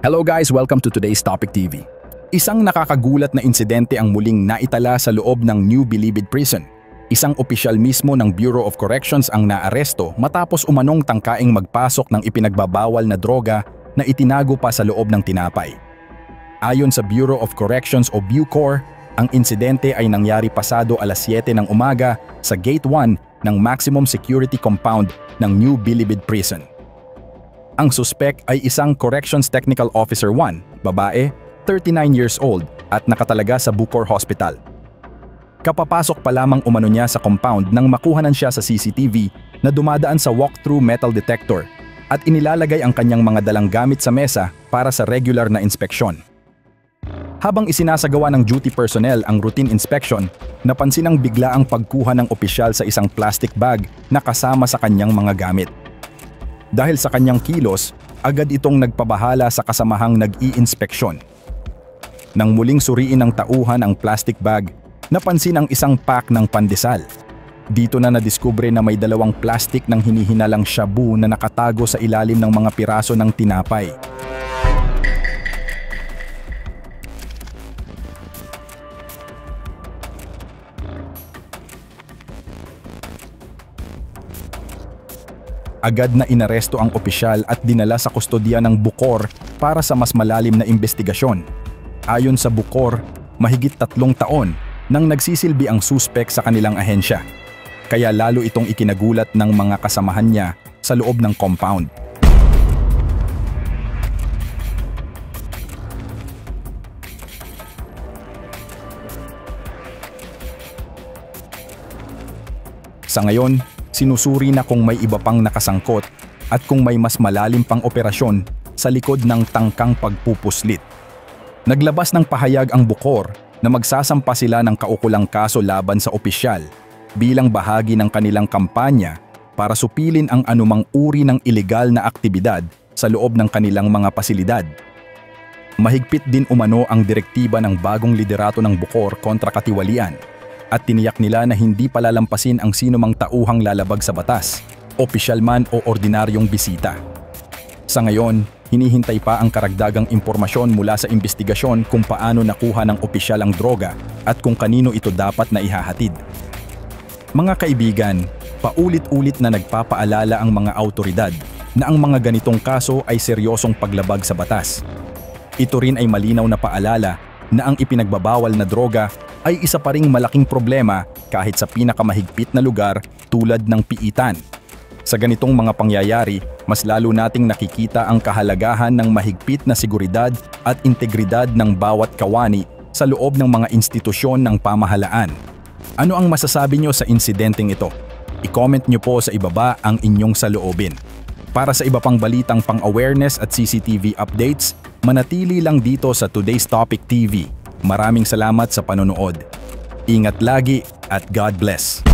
Hello guys, welcome to today's Topic TV. Isang nakakagulat na insidente ang muling naitala sa loob ng New Bilibid Prison. Isang opisyal mismo ng Bureau of Corrections ang naaresto matapos umanong tangkaing magpasok ng ipinagbabawal na droga na itinago pa sa loob ng tinapay. Ayon sa Bureau of Corrections o Bucor, ang insidente ay nangyari pasado alas 7 ng umaga sa Gate 1 ng Maximum Security Compound ng New Bilibid Prison. Ang suspek ay isang Corrections Technical Officer 1, babae, 39 years old at nakatalaga sa Bucor Hospital. Kapapasok pa lamang umano niya sa compound nang makuhanan siya sa CCTV na dumadaan sa walk-through metal detector at inilalagay ang kanyang mga dalang gamit sa mesa para sa regular na inspeksyon. Habang isinasagawa ng duty personnel ang routine inspection, napansin ang biglaang pagkuha ng opisyal sa isang plastic bag na kasama sa kanyang mga gamit. Dahil sa kanyang kilos, agad itong nagpabahala sa kasamahang nag-i-inspeksyon. Nang muling suriin ng tauhan ang plastic bag, napansin ang isang pack ng pandesal. Dito na nadiskubre na may dalawang plastic ng hinihinalang shabu na nakatago sa ilalim ng mga piraso ng tinapay. Agad na inaresto ang opisyal at dinala sa kustodiya ng Bucor para sa mas malalim na investigasyon. Ayon sa Bucor, mahigit 3 taon nang nagsisilbi ang suspek sa kanilang ahensya. Kaya lalo itong ikinagulat ng mga kasamahan niya sa loob ng compound. Sa ngayon, sinusuri na kung may iba pang nakasangkot at kung may mas malalim pang operasyon sa likod ng tangkang pagpupuslit. Naglabas ng pahayag ang Bucor na magsasampa sila ng kaukulang kaso laban sa opisyal bilang bahagi ng kanilang kampanya para supilin ang anumang uri ng ilegal na aktibidad sa loob ng kanilang mga pasilidad. Mahigpit din umano ang direktiba ng bagong liderato ng Bucor kontra katiwalian at tiniyak nila na hindi palalampasin ang sinumang tauhang lalabag sa batas, opisyal man o ordinaryong bisita. Sa ngayon, hinihintay pa ang karagdagang impormasyon mula sa investigasyon kung paano nakuha ng opisyal ang droga at kung kanino ito dapat na ihahatid. Mga kaibigan, paulit-ulit na nagpapaalala ang mga awtoridad na ang mga ganitong kaso ay seryosong paglabag sa batas. Ito rin ay malinaw na paalala na ang ipinagbabawal na droga ay isa pa ring malaking problema kahit sa pinakamahigpit na lugar tulad ng piitan. Sa ganitong mga pangyayari, mas lalo nating nakikita ang kahalagahan ng mahigpit na seguridad at integridad ng bawat kawani sa loob ng mga institusyon ng pamahalaan. Ano ang masasabi nyo sa insidenteng ito? I-comment nyo po sa ibaba ang inyong saloobin. Para sa iba pang balitang pang-awareness at CCTV updates, manatili lang dito sa Today's Topic TV. Maraming salamat sa panonood. Ingat lagi at God bless.